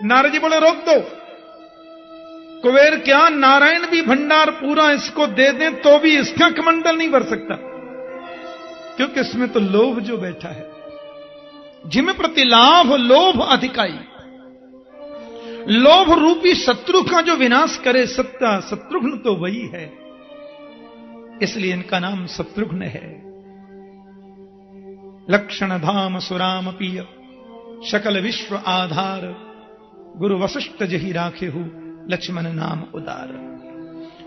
नारद जी बोले रोक दो। कुबेर क्या, नारायण भी भंडार पूरा इसको दे दें तो भी इसका कमंडल नहीं भर सकता, क्योंकि इसमें तो लोभ जो बैठा है, जिम प्रति लाभ लोभ अधिकाई। लोभ रूपी शत्रु का जो विनाश करे सत्ता शत्रुघ्न तो वही है, इसलिए इनका नाम शत्रुघ्न है। लक्षण धाम सुराम पिय सकल विश्व आधार, गुरु वशिष्ठ जही राखे हु लक्ष्मण नाम उदार।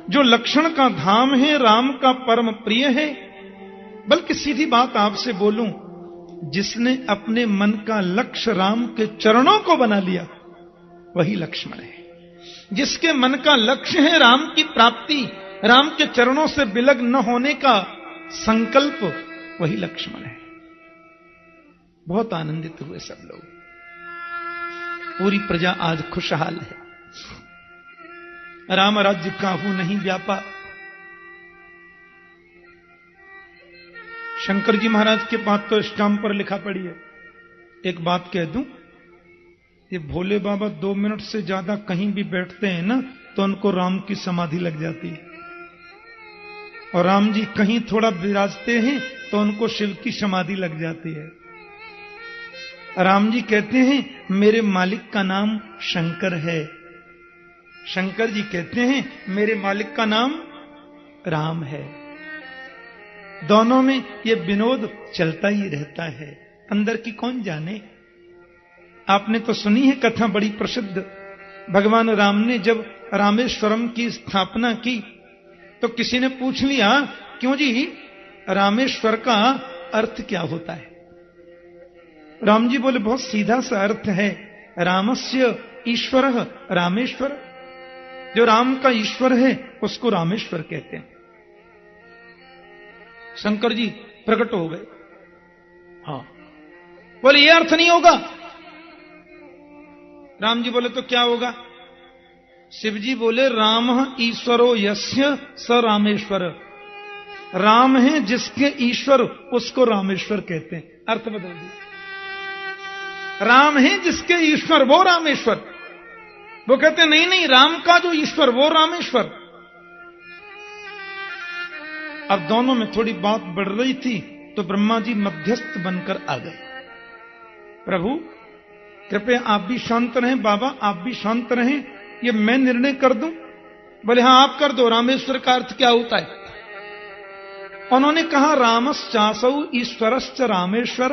जो लक्षण का धाम है, राम का परम प्रिय है। बल्कि सीधी बात आपसे बोलूं, जिसने अपने मन का लक्ष्य राम के चरणों को बना लिया वही लक्ष्मण है। जिसके मन का लक्ष्य है राम की प्राप्ति, राम के चरणों से विलग न होने का संकल्प, वही लक्ष्मण है। बहुत आनंदित हुए सब लोग, पूरी प्रजा आज खुशहाल है। राम राज्य काहू नहीं व्यापा। शंकर जी महाराज के पास तो स्टाम्प पर लिखा पड़ी है। एक बात कह दूं, ये भोले बाबा 2 मिनट से ज्यादा कहीं भी बैठते हैं ना तो उनको राम की समाधि लग जाती है, और राम जी कहीं थोड़ा विराजते हैं तो उनको शिव की समाधि लग जाती है। राम जी कहते हैं मेरे मालिक का नाम शंकर है, शंकर जी कहते हैं मेरे मालिक का नाम राम है। दोनों में ये विनोद चलता ही रहता है, अंदर की कौन जाने। आपने तो सुनी है कथा बड़ी प्रसिद्ध। भगवान राम ने जब रामेश्वरम की स्थापना की तो किसी ने पूछ लिया, क्यों जी रामेश्वर का अर्थ क्या होता है? राम जी बोले बहुत सीधा सा अर्थ है, रामस्य ईश्वर रामेश्वर। जो राम का ईश्वर है उसको रामेश्वर कहते हैं। शंकर जी प्रकट हो गए। हाँ, बोले ये अर्थ नहीं होगा। राम जी बोले तो क्या होगा? शिव जी बोले राम ईश्वरो यस्य स रामेश्वर। राम है जिसके ईश्वर उसको रामेश्वर कहते हैं। अर्थ बदल दिया, राम है जिसके ईश्वर वो रामेश्वर। वो कहते हैं नहीं नहीं, राम का जो ईश्वर वो रामेश्वर। अब दोनों में थोड़ी बात बढ़ रही थी तो ब्रह्मा जी मध्यस्थ बनकर आ गए। प्रभु कृपया आप भी शांत रहें, बाबा आप भी शांत रहें, ये मैं निर्णय कर दूं? बोले हाँ आप कर दो। रामेश्वर का अर्थ क्या होता है? उन्होंने कहा रामश्चासौ ईश्वरश्च रामेश्वर।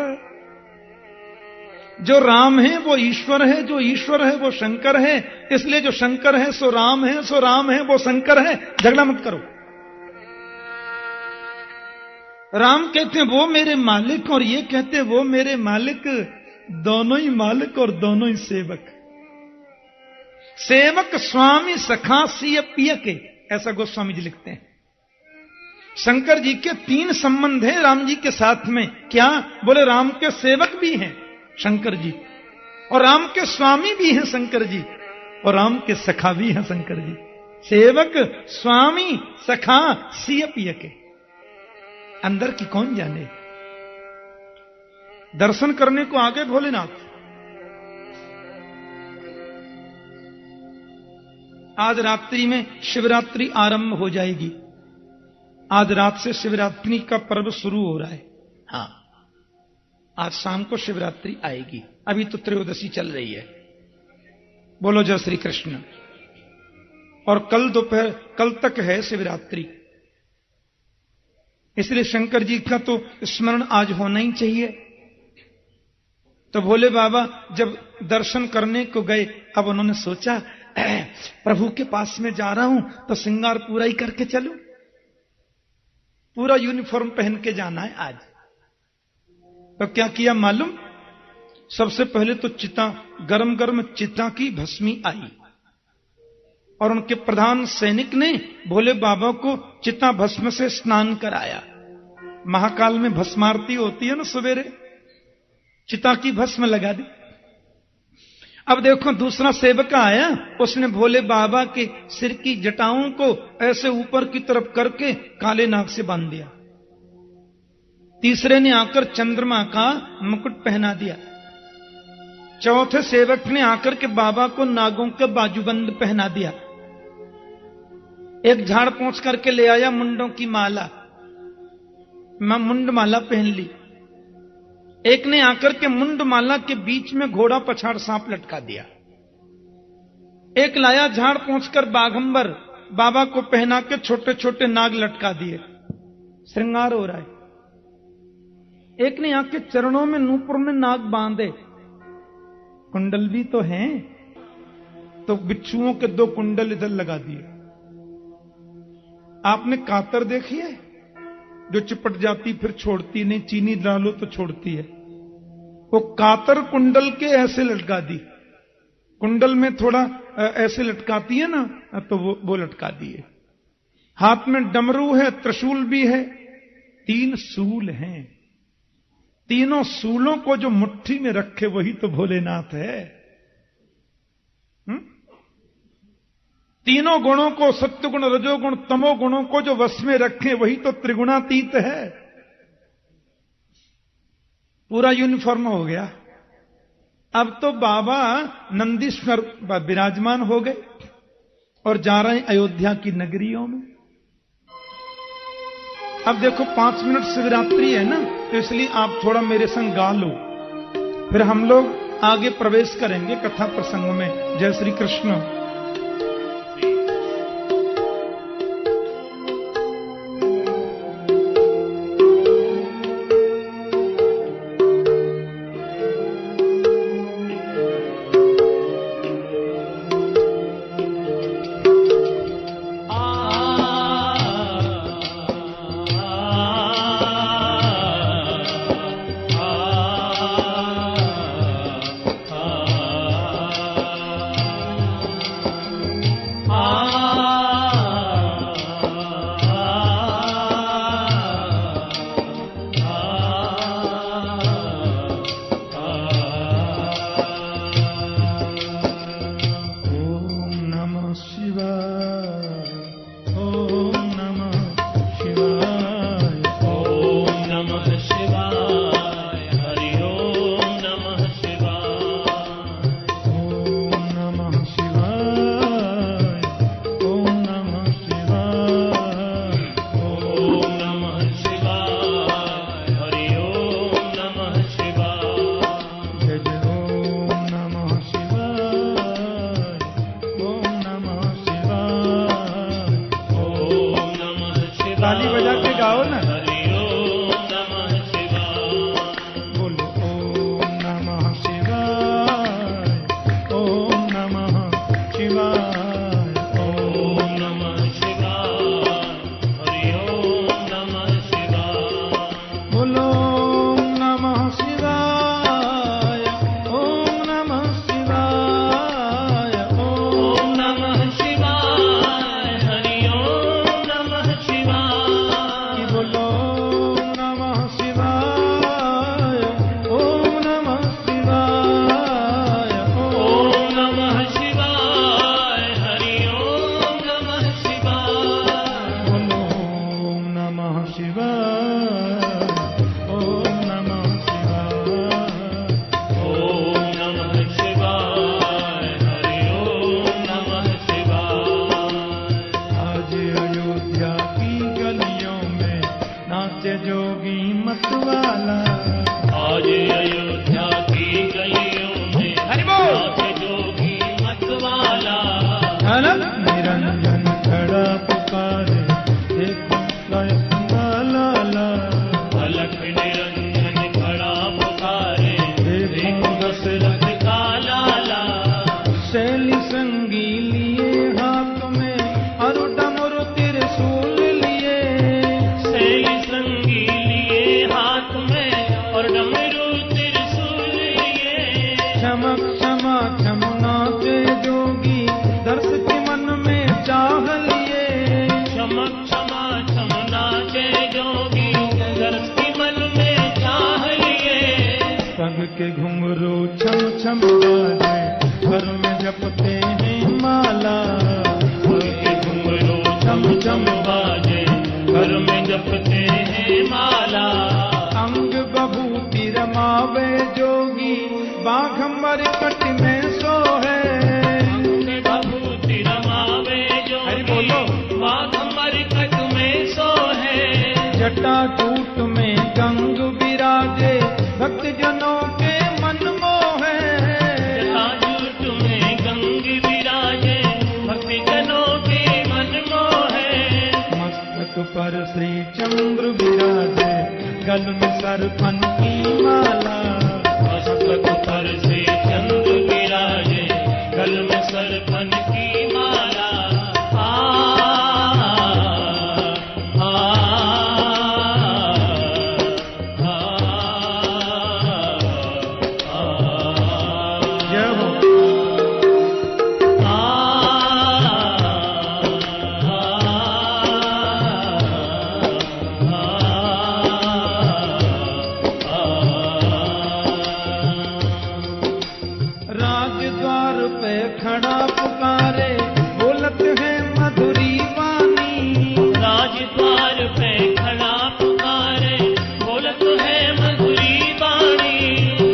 जो राम है वो ईश्वर है, जो ईश्वर है वो शंकर है, इसलिए जो शंकर है सो राम है, सो राम है वो शंकर है। झगड़ा मत करो। राम कहते हैं वो मेरे मालिक और ये कहते हैं वो मेरे मालिक, दोनों ही मालिक और दोनों ही सेवक। सेवक स्वामी सखा सिय पिय के, ऐसा गोस्वामी जी लिखते हैं। शंकर जी के 3 संबंध हैं राम जी के साथ में। क्या? बोले राम के सेवक भी हैं शंकर जी, और राम के स्वामी भी हैं शंकर जी, और राम के सखा भी हैं शंकर जी। सेवक स्वामी सखा सिय पिय के, अंदर की कौन जाने। दर्शन करने को आगे भोलेनाथ। आज रात्रि में शिवरात्रि आरंभ हो जाएगी। आज रात से शिवरात्रि का पर्व शुरू हो रहा है। हाँ, आज शाम को शिवरात्रि आएगी। अभी तो त्रयोदशी चल रही है। बोलो जय श्री कृष्ण। और कल दोपहर, कल तक है शिवरात्रि, इसलिए शंकर जी का तो स्मरण आज होना ही चाहिए। तो भोले बाबा जब दर्शन करने को गए, अब उन्होंने सोचा प्रभु के पास में जा रहा हूं तो श्रृंगार पूरा ही करके चलूं, पूरा यूनिफॉर्म पहन के जाना है आज। तो क्या किया मालूम? सबसे पहले तो चिता, गरम गरम चिता की भस्मी आई, और उनके प्रधान सैनिक ने भोले बाबा को चिता भस्म से स्नान कराया। महाकाल में भस्मारती होती है ना सवेरे, चिता की भस्म लगा दी। अब देखो दूसरा सेवक आया, उसने भोले बाबा के सिर की जटाओं को ऐसे ऊपर की तरफ करके काले नाग से बांध दिया। तीसरे ने आकर चंद्रमा का मुकुट पहना दिया। चौथे सेवक ने आकर के बाबा को नागों के बाजूबंद पहना दिया। एक झाड़ पोंछ करके ले आया मुंडों की माला, मैं मुंड माला पहन ली। एक ने आकर के मुंड माला के बीच में घोड़ा पछाड़ सांप लटका दिया। एक लाया झाड़ पोंछकर बाघंबर, बाबा को पहना के छोटे छोटे नाग लटका दिए, श्रृंगार हो रहा है। एक ने आके चरणों में नूपुर में नाग बांधे, कुंडल भी तो हैं, तो बिच्छुओं के 2 कुंडल इधर लगा दिए। आपने कातर देखी है जो चिपट जाती फिर छोड़ती नहीं, चीनी डालो तो छोड़ती है, वो कातर कुंडल के ऐसे लटका दी। कुंडल में थोड़ा ऐसे लटकाती है ना, तो वो लटका दिए। हाथ में डमरू है, त्रिशूल भी है, 3 सूल हैं। तीनों सूलों को जो मुट्ठी में रखे वही तो भोलेनाथ है। तीनों गुणों को, सत्वगुण, रजोगुण, तमोगुणों को जो वश में रखे वही तो त्रिगुणातीत है। पूरा यूनिफॉर्म हो गया। अब तो बाबा नंदीश्वर विराजमान हो गए और जा रहे हैं अयोध्या की नगरियों में। अब देखो 5 मिनट शिवरात्रि है ना, तो इसलिए आप थोड़ा मेरे संग गा लो, फिर हम लोग आगे प्रवेश करेंगे कथा प्रसंग में। जय श्री कृष्ण। ताली बजा के गाओ ना। बोलो ओम नमः शिवाय, ओम नमः शिवाय, ओम नमः शिवाय, हरि ओम नमः शिवाय। बोलो ओम नमः शिवाय, ओम नमः शिवाय, ओम नमः शिवाय, हरि ओम नमः शिवाय। बोलो ओम नमः शिवाय, ओम नमः शिवाय, ओम नमः शिवाय, हरि ओम नमः शिवाय। बोलो ओम नमः शिवाय, ओम नमः शिवाय, ओम नमः शिवाय, हरि ओम नमः शिवाय। आज अयोध्या की गलियों में नाचे जोगी मतवाला। आज अयोध्या की गलियों में नाचे जोगी मतवाला। निरंजन खड़ा पुकारे, देखो लाला। अलख निरंजन खड़ा पुकारे, देखो दशरथ का लाला। शैली संगी लिए हाथ में, और डमरू त्रिशूल लिए। शैली संगी लिए हाथ में, और डमरू त्रिशूल लिए। क्षमा क्षमा क्षमा के जोगी, दर्श के मन में चाह लिए। क्षमा क्षमा क्षमा के जोगी, दर्श के मन में चाह लिए। पग के घुंघरू छम छम बाजे, घर में जपते हैं माला। पग के घुंघरू छम छम बाजे, घर में जपते हैं माला। अंग बभूति रमावे जोगी, बाघंबर कट में सो है। बभूति रमावे जो हरि बोलो। बाघंबर कट में सो है। जटा जूट में गंग विराजे भक्त जनों के मन मोहे। जटा जूट में गंग विराजे भक्त जनों के मन मोहे। मस्तक पर श्री चंद्र विराजे गल में सरपन की माला। मस्तक पर से चंद्र विराजे गल में सरपन की माला। जय हो। राजद्वार पे खड़ा पुकारे बोलत है मधुरी वाणी। राजद्वार पे खड़ा पुकारे बोलत है मधुरी वाणी।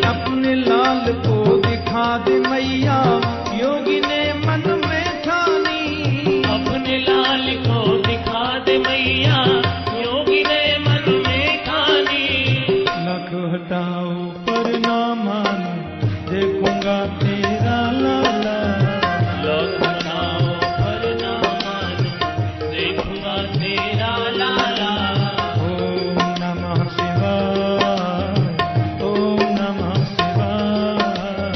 अपने लाल को दिखा दे मैया योगी ने मन में ठानी। अपने लाल को दिखा दे मैया योगी ने मन में ठानी। लख हटाओ पर ना मानो देखूंगा तेरा लाला। लख हटाओ पर ना मानो देखूंगा तेरा लाला। ओम नमः शिवाय, ओम नमः शिवाय।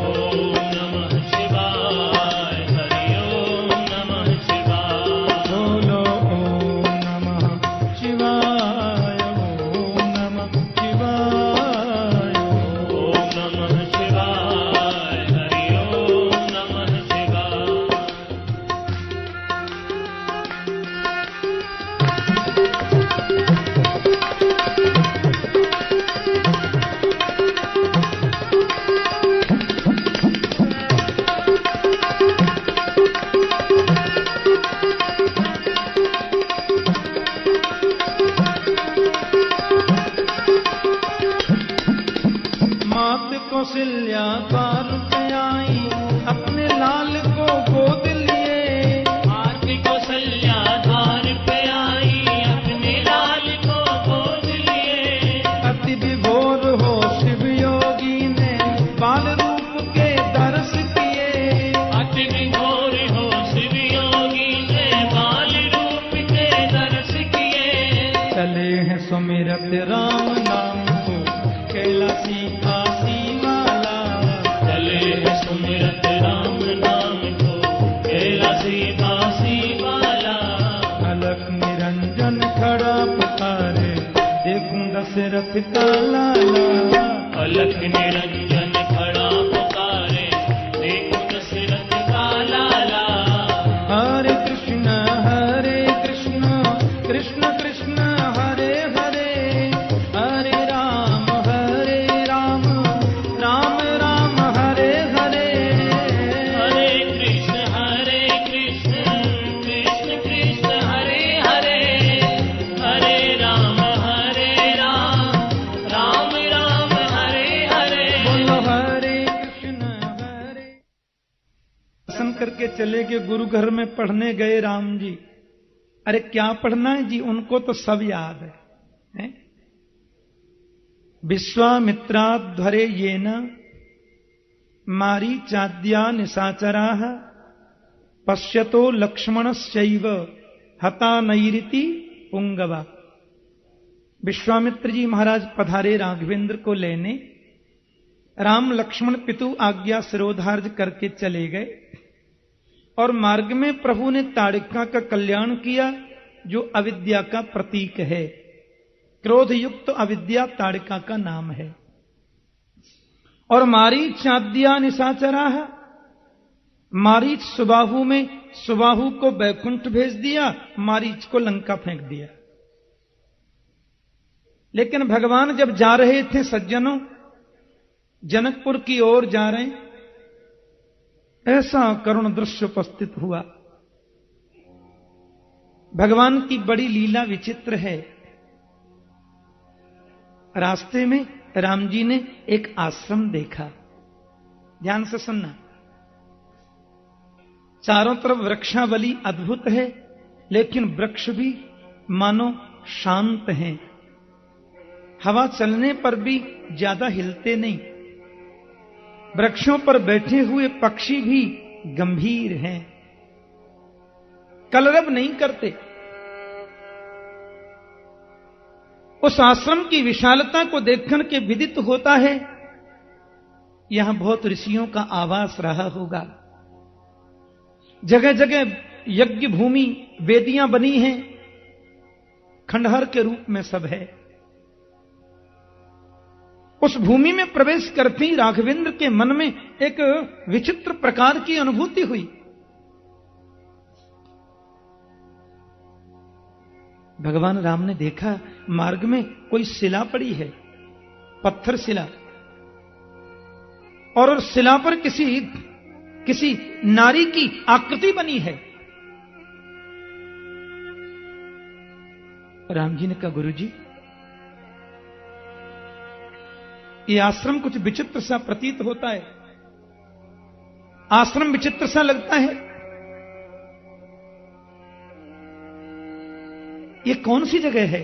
ओम नमः शिवाय। हरि ओम नमः शिवाय। बोलो ओम नमः शिवाय, ओम नमः शिवाय। ओम नमः शिवाय। हरि ओम नमः शिवाय। मात कौशल्या द्वार पे आई अपने लाल को गोद लिए। आरती कौशल्या द्वार पे आई अपने लाल को गोद लिए। अति विभोर हो शिव योगी ने बाल रूप के दर्श किए। अति विभोर हो शिव योगी ने बाल रूप के दर्श किए। चले हैं सुमिरत राम नाम को कैलासी काशी वाला। चले हैं सुमिरत राम नाम को कैलासी काशी वाला। अलख निरंजन खड़ा पुकारे देखूं दशरथ का लाला। अलख निरंजन खड़ा पुकारे देखो दशरथ का लाला। हरे कृष्ण कृष्ण कृष्ण हरे हरे। हरे राम राम राम हरे हरे। हरे कृष्ण कृष्ण कृष्ण हरे हरे। हरे राम राम राम हरे हरे। बोलो हरे कृष्ण हरे। दर्शन करके चले गए गुरु घर में पढ़ने गए राम जी। अरे क्या पढ़ना है जी, उनको तो सब याद है? विश्वामित्राध्वरे येन मारीचाद्या निशाचराः पश्यतो लक्ष्मणस्यैव हता नैरिति पुंगवा। विश्वामित्र जी महाराज पधारे राघवेंद्र को लेने। राम लक्ष्मण पितु आज्ञा सिरोधार्ज करके चले गए और मार्ग में प्रभु ने ताड़िका का कल्याण किया जो अविद्या का प्रतीक है। क्रोध युक्त अविद्या ताड़िका का नाम है। और मारीचाद्या निशाचरा, मारीच सुबाहु में सुबाहु को बैकुंठ भेज दिया, मारीच को लंका फेंक दिया। लेकिन भगवान जब जा रहे थे सज्जनों, जनकपुर की ओर जा रहे, ऐसा करुण दृश्य उपस्थित हुआ। भगवान की बड़ी लीला विचित्र है। रास्ते में राम जी ने एक आश्रम देखा। ध्यान से सुनना। चारों तरफ वृक्षावली अद्भुत है, लेकिन वृक्ष भी मानो शांत हैं। हवा चलने पर भी ज्यादा हिलते नहीं। वृक्षों पर बैठे हुए पक्षी भी गंभीर हैं, कलरव नहीं करते। उस आश्रम की विशालता को देखकर के विदित होता है यहां बहुत ऋषियों का आवास रहा होगा। जगह जगह यज्ञ भूमि, वेदियां बनी हैं, खंडहर के रूप में सब है। उस भूमि में प्रवेश करते ही राघवेंद्र के मन में एक विचित्र प्रकार की अनुभूति हुई। भगवान राम ने देखा मार्ग में कोई शिला पड़ी है, पत्थर शिला, और उस शिला पर किसी नारी की आकृति बनी है। राम जी ने कहा, गुरुजी, ये आश्रम कुछ विचित्र सा प्रतीत होता है, आश्रम विचित्र सा लगता है। ये कौन सी जगह है?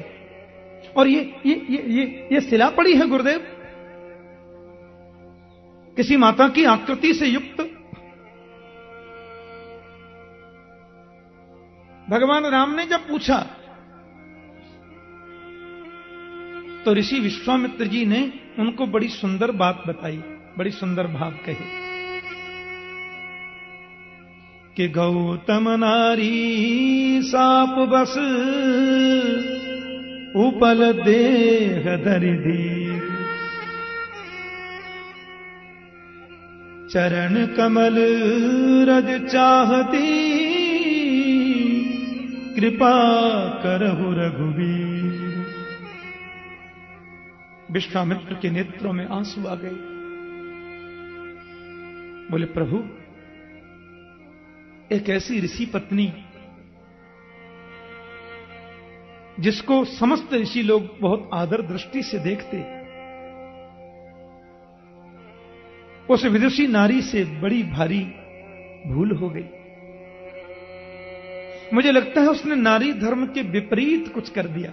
और ये शिला पड़ी है गुरुदेव, किसी माता की आकृति से युक्त। भगवान राम ने जब पूछा तो ऋषि विश्वामित्र जी ने उनको बड़ी सुंदर बात बताई, बड़ी सुंदर भाव कहे कि गौतम नारी साप बस उपल देह दरिधि, चरण कमल रज चाहती, कृपा करहु रघुवीर। विश्वामित्र के नेत्रों में आंसू आ गए। बोले, प्रभु, एक ऐसी ऋषि पत्नी जिसको समस्त ऋषि लोग बहुत आदर दृष्टि से देखते, उस विदुषी नारी से बड़ी भारी भूल हो गई। मुझे लगता है उसने नारी धर्म के विपरीत कुछ कर दिया।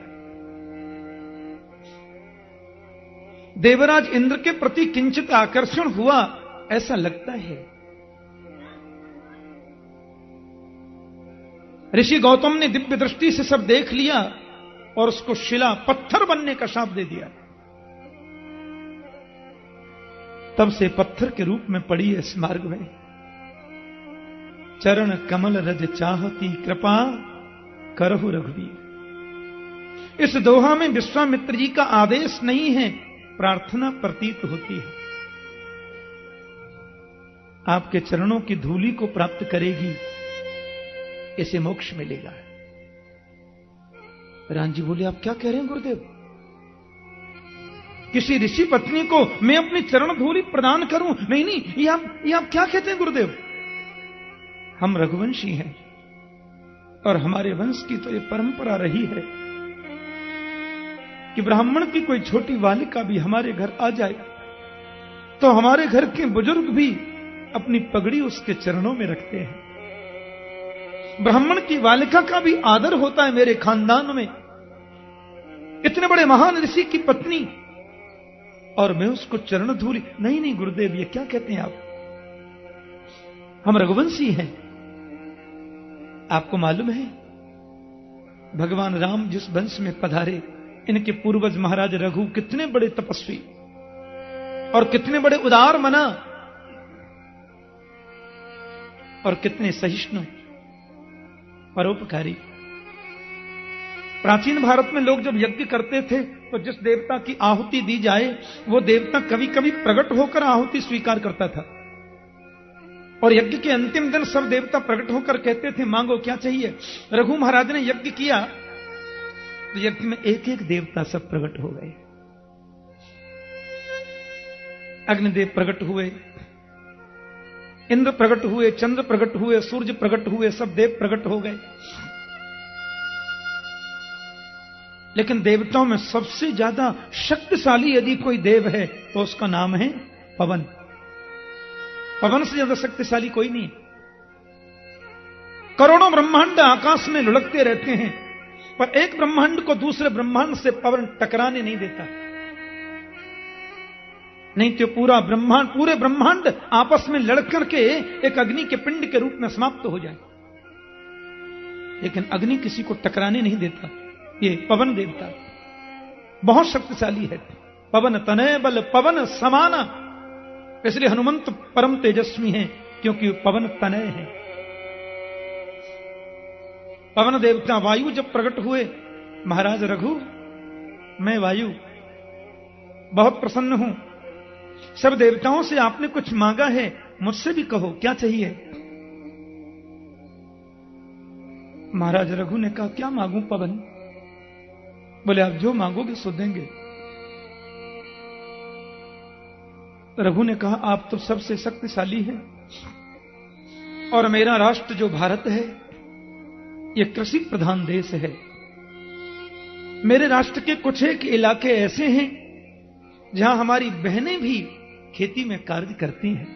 देवराज इंद्र के प्रति किंचित आकर्षण हुआ, ऐसा लगता है। ऋषि गौतम ने दिव्य दृष्टि से सब देख लिया और उसको शिला, पत्थर बनने का शाप दे दिया। तब से पत्थर के रूप में पड़ी है इस मार्ग में। चरण कमल रज चाहती, कृपा करहु रघुवीर। इस दोहा में विश्वामित्र जी का आदेश नहीं है, प्रार्थना प्रतीत होती है। आपके चरणों की धूलि को प्राप्त करेगी, इसे मोक्ष मिलेगा। राम जी बोले, आप क्या कह रहे हैं गुरुदेव? किसी ऋषि पत्नी को मैं अपनी चरण धूलि प्रदान करूं? नहीं नहीं, ये आप क्या कहते हैं गुरुदेव? हम रघुवंशी हैं और हमारे वंश की तो ये परंपरा रही है कि ब्राह्मण की कोई छोटी बालिका भी हमारे घर आ जाए तो हमारे घर के बुजुर्ग भी अपनी पगड़ी उसके चरणों में रखते हैं। ब्राह्मण की बालिका का भी आदर होता है मेरे खानदान में। इतने बड़े महान ऋषि की पत्नी और मैं उसको चरण धूलि? नहीं नहीं गुरुदेव, ये क्या कहते हैं आप? हम रघुवंशी हैं। आपको मालूम है भगवान राम जिस वंश में पधारे, इनके पूर्वज महाराज रघु कितने बड़े तपस्वी और कितने बड़े उदार मना और कितने सहिष्णु परोपकारी। प्राचीन भारत में लोग जब यज्ञ करते थे तो जिस देवता की आहुति दी जाए वो देवता कभी कभी प्रकट होकर आहुति स्वीकार करता था। और यज्ञ के अंतिम दिन सब देवता प्रकट होकर कहते थे, मांगो क्या चाहिए। रघु महाराज ने यज्ञ किया तो यज्ञ में एक एक देवता सब प्रकट हो गए। अग्निदेव प्रकट हुए, इंद्र प्रकट हुए, चंद्र प्रकट हुए, सूर्य प्रकट हुए, सब देव प्रकट हो गए। लेकिन देवताओं में सबसे ज्यादा शक्तिशाली यदि कोई देव है तो उसका नाम है पवन। पवन से ज्यादा शक्तिशाली कोई नहीं। करोड़ों ब्रह्मांड आकाश में लुढ़कते रहते हैं, पर एक ब्रह्मांड को दूसरे ब्रह्मांड से पवन टकराने नहीं देता। नहीं तो पूरे ब्रह्मांड आपस में लड़कर के एक अग्नि के पिंड के रूप में समाप्त हो जाए, लेकिन अग्नि किसी को टकराने नहीं देता। ये पवन देवता बहुत शक्तिशाली है। पवन तनय बल पवन समाना, इसलिए हनुमंत परम तेजस्वी हैं, क्योंकि पवन तनय है। पवन देवता वायु जब प्रकट हुए, महाराज रघु, मैं वायु बहुत प्रसन्न हूं, सब देवताओं से आपने कुछ मांगा है, मुझसे भी कहो क्या चाहिए। महाराज रघु ने कहा, क्या मांगू पवन? बोले, आप जो मांगोगे सो देंगे। रघु ने कहा, आप तो सबसे शक्तिशाली हैं, और मेरा राष्ट्र जो भारत है यह कृषि प्रधान देश है। मेरे राष्ट्र के कुछ एक इलाके ऐसे हैं जहां हमारी बहनें भी खेती में कार्य करती हैं,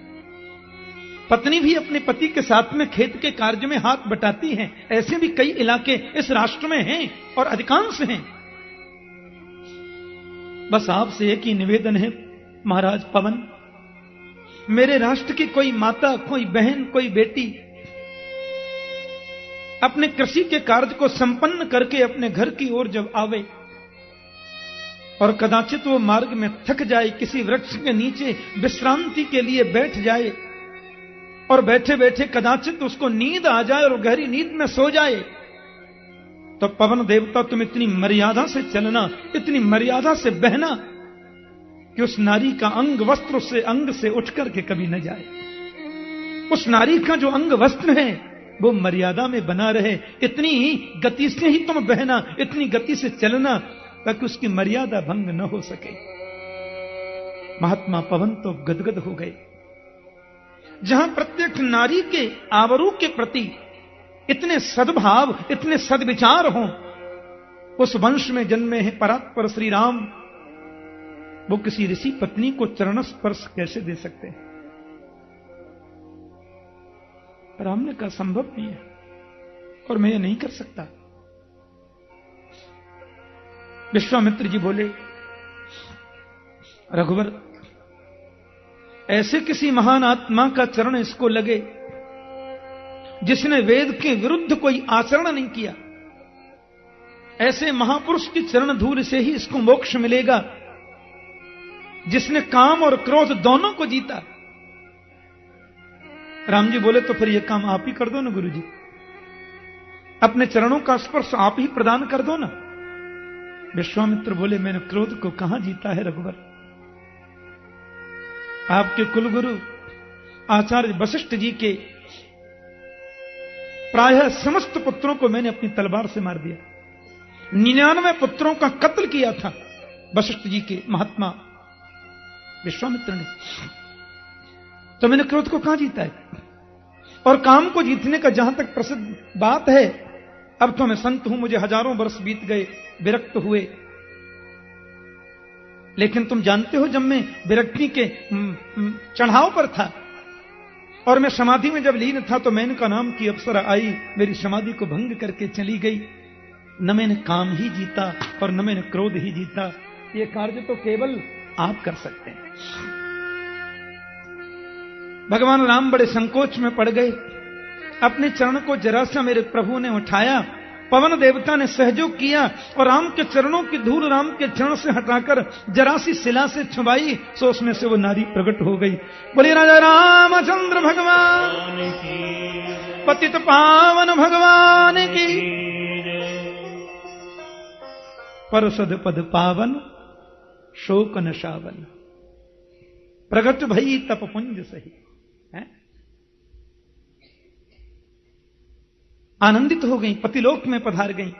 पत्नी भी अपने पति के साथ में खेत के कार्य में हाथ बटाती हैं। ऐसे भी कई इलाके इस राष्ट्र में हैं और अधिकांश हैं। बस आपसे एक ही निवेदन है महाराज पवन, मेरे राष्ट्र की कोई माता, कोई बहन, कोई बेटी अपने कृषि के कार्य को संपन्न करके अपने घर की ओर जब आवे और कदाचित वो मार्ग में थक जाए, किसी वृक्ष के नीचे विश्रांति के लिए बैठ जाए और बैठे बैठे कदाचित उसको नींद आ जाए और गहरी नींद में सो जाए, तो पवन देवता तुम इतनी मर्यादा से चलना, इतनी मर्यादा से बहना कि उस नारी का अंग वस्त्र से अंग से उठ करके कभी न जाए। उस नारी का जो अंग वस्त्र है वो मर्यादा में बना रहे। इतनी गति से ही तुम बहना, इतनी गति से चलना ताकि उसकी मर्यादा भंग न हो सके। महात्मा पवन तो गदगद हो गए। जहां प्रत्येक नारी के आवरू के प्रति इतने सद्भाव, इतने सद्विचार हों, उस वंश में जन्मे हैं परात्पर श्री राम, वो किसी ऋषि पत्नी को चरण स्पर्श कैसे दे सकते हैं? राम ने कहा, संभव नहीं है और मैं ये नहीं कर सकता। विश्वामित्र जी बोले, रघुवर, ऐसे किसी महान आत्मा का चरण इसको लगे जिसने वेद के विरुद्ध कोई आचरण नहीं किया, ऐसे महापुरुष की चरण धूल से ही इसको मोक्ष मिलेगा, जिसने काम और क्रोध दोनों को जीता। राम जी बोले, तो फिर यह काम आप ही कर दो ना गुरु जी, अपने चरणों का स्पर्श आप ही प्रदान कर दो ना। विश्वामित्र बोले, मैंने क्रोध को कहां जीता है रघुवर? आपके कुलगुरु आचार्य वशिष्ठ जी के प्रायः समस्त पुत्रों को मैंने अपनी तलवार से मार दिया। 99 पुत्रों का कत्ल किया था वशिष्ठ जी के महात्मा विश्वामित्र ने, तो मैंने क्रोध को कहां जीता है? और काम को जीतने का जहां तक प्रसिद्ध बात है, अब तो मैं संत हूं, मुझे हजारों वर्ष बीत गए, विरक्त हुए, लेकिन तुम जानते हो जब मैं विरक्ति के चढ़ाव पर था और मैं समाधि में जब लीन था, तो मैंने का नाम की अप्सरा आई, मेरी समाधि को भंग करके चली गई। न मैंने काम ही जीता और न मैंने क्रोध ही जीता। ये कार्य तो केवल आप कर सकते हैं। भगवान राम बड़े संकोच में पड़ गए। अपने चरण को जरा सा मेरे प्रभु ने उठाया, पवन देवता ने सहयोग किया और राम के चरणों की धूल राम के चरण से हटाकर जरा सी शिला से छुपाई, सो उसमें से वो नारी प्रकट हो गई। बोले राजा रामचंद्र भगवान की, पतित पावन भगवान की, परसद पद पावन शोक नशावन, प्रगट भई तप पुंज सही। आनंदित हो गई, पतिलोक में पधार गई।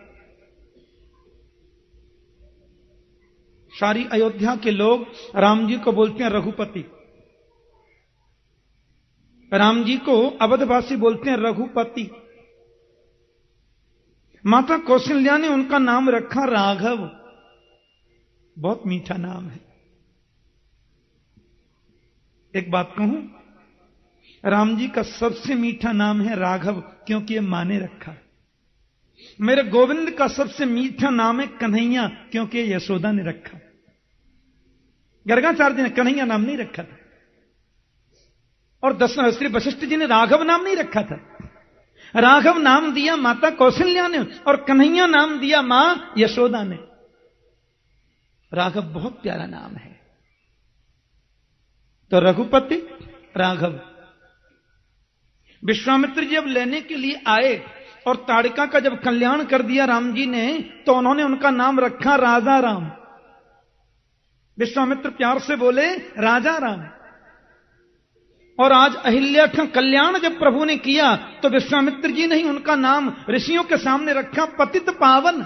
सारी अयोध्या के लोग राम जी को बोलते हैं रघुपति, राम जी को अवधवासी बोलते हैं रघुपति। माता कौशल्या ने उनका नाम रखा राघव, बहुत मीठा नाम है। एक बात कहूं, राम जी का सबसे मीठा नाम है राघव, क्योंकि ये मां ने रखा। मेरे गोविंद का सबसे मीठा नाम है कन्हैया, क्योंकि यशोदा ने रखा। गर्गाचार्य जी ने कन्हैया नाम नहीं रखा था, और श्री वशिष्ठ जी ने राघव नाम नहीं रखा था। राघव नाम दिया माता कौशल्या ने, और कन्हैया नाम दिया मां यशोदा ने। राघव बहुत प्यारा नाम है। तो रघुपति राघव। विश्वामित्र जी अब लेने के लिए आए, और ताड़िका का जब कल्याण कर दिया राम जी ने, तो उन्होंने उनका नाम रखा राजा राम। विश्वामित्र प्यार से बोले राजा राम। और आज अहिल्या का कल्याण जब प्रभु ने किया, तो विश्वामित्र जी ने ही उनका नाम ऋषियों के सामने रखा पतित पावन।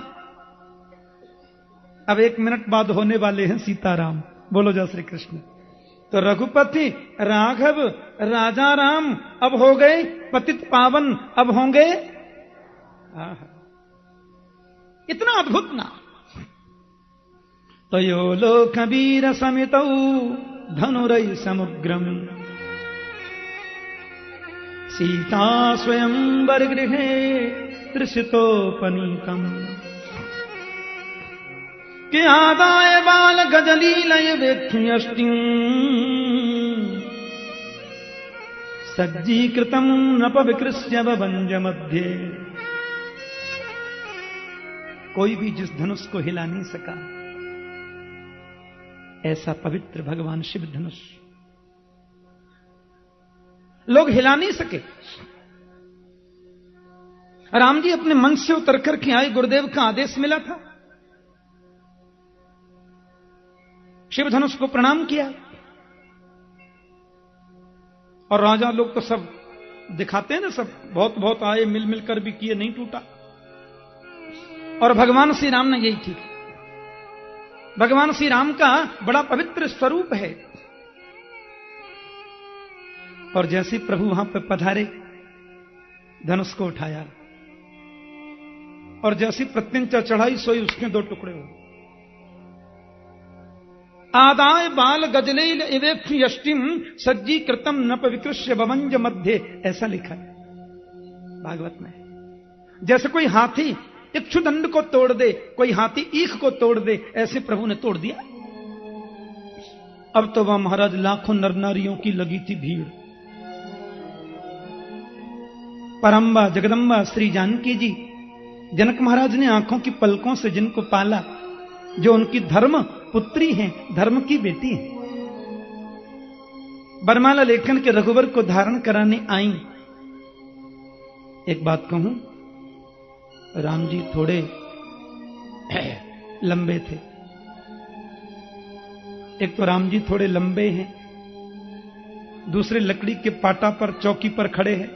अब 1 मिनट बाद होने वाले हैं सीताराम। बोलो जय श्री कृष्ण। तो रघुपति राघव राजा राम अब हो गए पतित पावन, अब होंगे इतना अद्भुत नाम। तो यो लोक वीर समितौ धनुरै समुग्रम सीता स्वयंवर गृहे तृषितोपनीतम कि आदाय बाल गजलीलय वेक्षुयष्टिं सज्जीकृतं नप विकृष्य वंज मध्य। कोई भी जिस धनुष को हिला नहीं सका, ऐसा पवित्र भगवान शिव धनुष लोग हिला नहीं सके। राम जी अपने मंच से उतर करके आए, गुरुदेव का आदेश मिला था, शिव धनुष को प्रणाम किया। और राजा लोग तो सब दिखाते हैं ना, सब बहुत बहुत आए, मिल मिलकर भी किए, नहीं टूटा। और भगवान श्री राम ने यही ठीक। भगवान श्री राम का बड़ा पवित्र स्वरूप है। और जैसे प्रभु वहां पर पधारे, धनुष को उठाया, और जैसी प्रत्यंचा चढ़ाई सोई उसके 2 टुकड़े हो। आदाय बाल गजलेल इवेक्ष यष्टिम सज्जी कृतम नप विकृष्य भवंज मध्य, ऐसा लिखा है भागवत में। जैसे कोई हाथी इक्षुदंड को तोड़ दे, कोई हाथी ईख को तोड़ दे, ऐसे प्रभु ने तोड़ दिया। अब तो वह महाराज लाखों नर नारियों की लगी थी भीड़। परम्बा जगदम्बा श्री जानकी जी, जनक महाराज ने आंखों की पलकों से जिनको पाला, जो उनकी धर्म पुत्री हैं, धर्म की बेटी हैं, बरमाला लेखन के रघुवर को धारण कराने आई। एक बात कहूं, राम जी थोड़े लंबे थे। एक तो राम जी थोड़े लंबे हैं, दूसरे लकड़ी के पाटा पर चौकी पर खड़े हैं।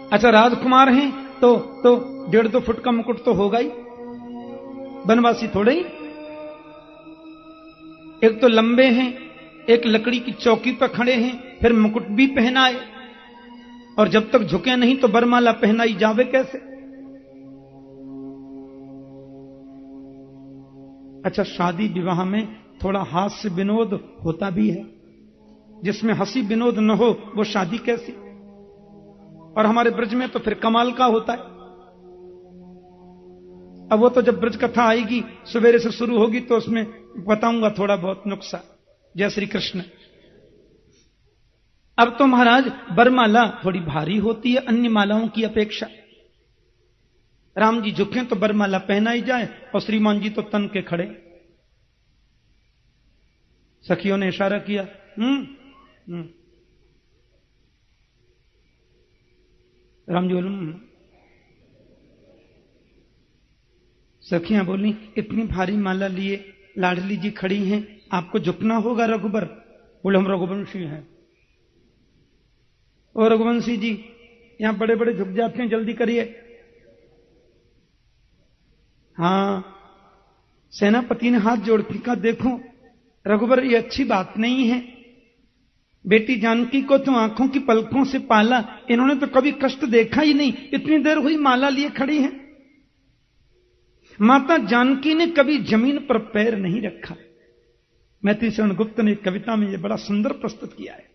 अच्छा, राजकुमार हैं तो 1.5-2 फुट का मुकुट तो होगा ही, बनवासी थोड़े ही। एक तो लंबे हैं, एक लकड़ी की चौकी पर खड़े हैं, फिर मुकुट भी पहनाए, और जब तक झुके नहीं तो बरमाला पहनाई जावे कैसे। अच्छा, शादी विवाह में थोड़ा हास्य विनोद होता भी है, जिसमें हंसी विनोद न हो वो शादी कैसी। और हमारे ब्रज में तो फिर कमाल का होता है। अब वो तो जब ब्रज कथा आएगी, सवेरे से शुरू होगी, तो उसमें बताऊंगा थोड़ा बहुत नुक्सा। जय श्री कृष्ण। अब तो महाराज बरमाला थोड़ी भारी होती है अन्य मालाओं की अपेक्षा। राम जी झुके तो बरमाला पहनाई जाए, और श्रीमान जी तो तन के खड़े। सखियों ने इशारा किया, राम जी बोले, सखियां बोली, इतनी भारी माला लिए लाडली जी खड़ी हैं, आपको झुकना होगा रघुबर। बोले, हम रघुवंशी हैं। और रघुवंशी जी यहां बड़े बड़े झुक जाते हैं, जल्दी करिए। हां, सेनापति ने हाथ जोड़ के कहा, देखो रघुबर, ये अच्छी बात नहीं है। बेटी जानकी को तो आंखों की पलकों से पाला, इन्होंने तो कभी कष्ट देखा ही नहीं, इतनी देर हुई माला लिए खड़ी हैं। माता जानकी ने कभी जमीन पर पैर नहीं रखा। मैत्री शरण गुप्त ने कविता में यह बड़ा सुंदर प्रस्तुत किया है।